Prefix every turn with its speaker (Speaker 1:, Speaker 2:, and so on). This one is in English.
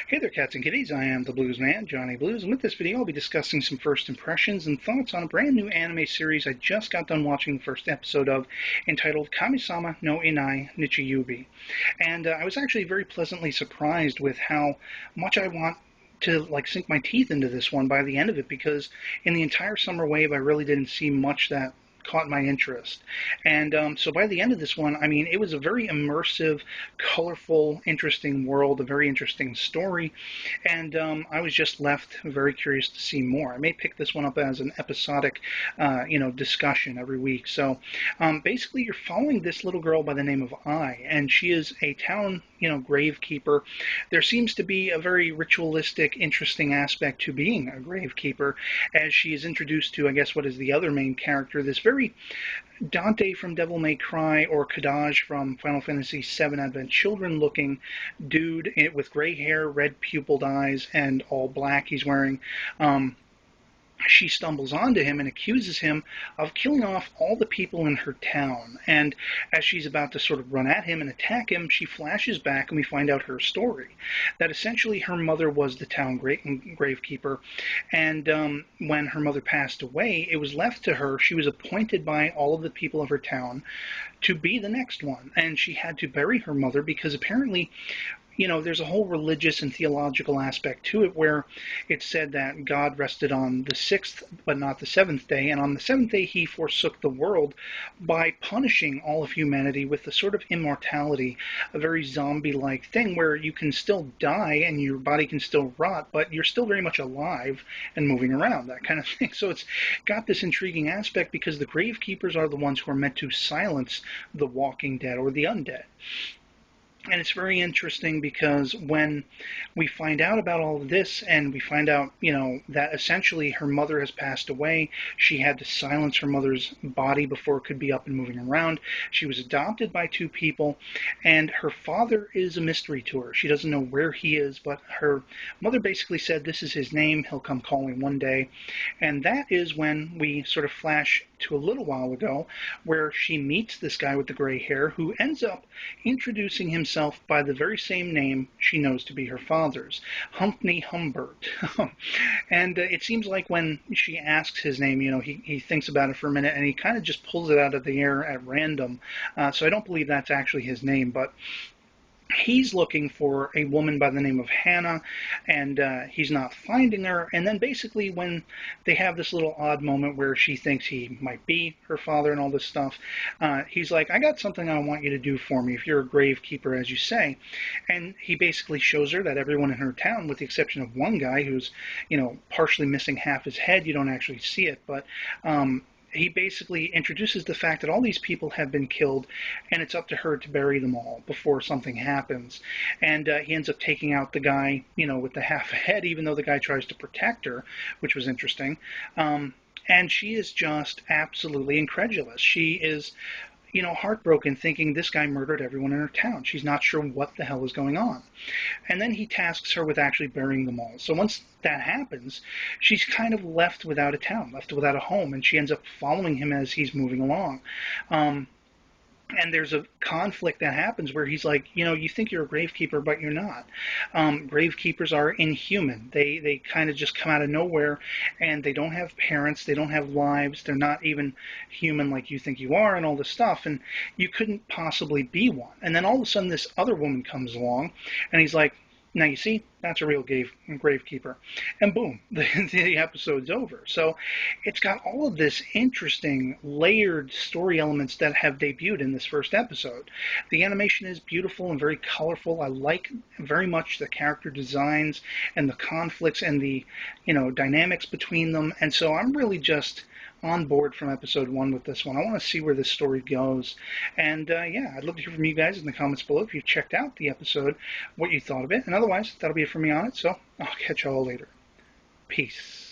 Speaker 1: Hey there, cats and kitties. I am the Blues Man, Johnny Blues, and with this video I'll be discussing some first impressions and thoughts on a brand new anime series I just got done watching the first episode of, entitled Kamisama no Inai Nichiyoubi. And I was actually very pleasantly surprised with how much I want to sink my teeth into this one by the end of it, because in the entire summer wave I really didn't see much that caught my interest. And so by the end of this one, I mean, it was a very immersive, colorful, interesting world, a very interesting story, and I was just left very curious to see more. I may pick this one up as an episodic, discussion every week. So basically, you're following this little girl by the name of Ai, and she is a town, gravekeeper. There seems to be a very ritualistic, interesting aspect to being a gravekeeper, as she is introduced to, I guess, what is the other main character, this very Dante from Devil May Cry or Kadaj from Final Fantasy VII Advent Children looking dude with gray hair, red pupilled eyes, and all black he's wearing. She stumbles onto him and accuses him of killing off all the people in her town. And as she's about to sort of run at him and attack him, she flashes back and we find out her story. That essentially her mother was the town gravekeeper. And when her mother passed away, it was left to her. She was appointed by all of the people of her town to be the next one. And she had to bury her mother because apparently there's a whole religious and theological aspect to it where it's said that God rested on the sixth but not the seventh day, and on the seventh day he forsook the world by punishing all of humanity with a sort of immortality, a very zombie-like thing where you can still die and your body can still rot, but you're still very much alive and moving around, that kind of thing. So it's got this intriguing aspect because the gravekeepers are the ones who are meant to silence the walking dead or the undead. And it's very interesting because when we find out about all of this and we find out, that essentially her mother has passed away, she had to silence her mother's body before it could be up and moving around. She was adopted by two people, and her father is a mystery to her. She doesn't know where he is, but her mother basically said, this is his name, he'll come calling one day. And that is when we sort of flash to a little while ago, where she meets this guy with the gray hair who ends up introducing himself by the very same name she knows to be her father's, Humphrey Humbert. And it seems like when she asks his name, he thinks about it for a minute and he kind of just pulls it out of the air at random. So I don't believe that's actually his name, but he's looking for a woman by the name of Hannah, and he's not finding her. And then basically when they have this little odd moment where she thinks he might be her father and all this stuff, he's like, I got something I want you to do for me if you're a gravekeeper, as you say. And he basically shows her that everyone in her town, with the exception of one guy who's, partially missing half his head, you don't actually see it, but he basically introduces the fact that all these people have been killed, and it's up to her to bury them all before something happens. And he ends up taking out the guy, with the half a head, even though the guy tries to protect her, which was interesting. And she is just absolutely incredulous. She is heartbroken, thinking this guy murdered everyone in her town. She's not sure what the hell is going on. And then he tasks her with actually burying them all. So once that happens, she's kind of left without a town, left without a home, and she ends up following him as he's moving along. And there's a conflict that happens where he's like, you think you're a gravekeeper, but you're not. Gravekeepers are inhuman. They kind of just come out of nowhere, and they don't have parents, they don't have lives, they're not even human like you think you are, and all this stuff, and you couldn't possibly be one. And then all of a sudden this other woman comes along, and he's like, now you see, that's a real gravekeeper. And boom, the episode's over. So it's got all of this interesting, layered story elements that have debuted in this first episode. The animation is beautiful and very colorful. I like very much the character designs and the conflicts and the, dynamics between them. And so I'm really just on board from episode 1 with this one. I want to see where this story goes. And I'd love to hear from you guys in the comments below if you've checked out the episode, what you thought of it. And otherwise, that'll be it for me on it. So I'll catch y'all later. Peace.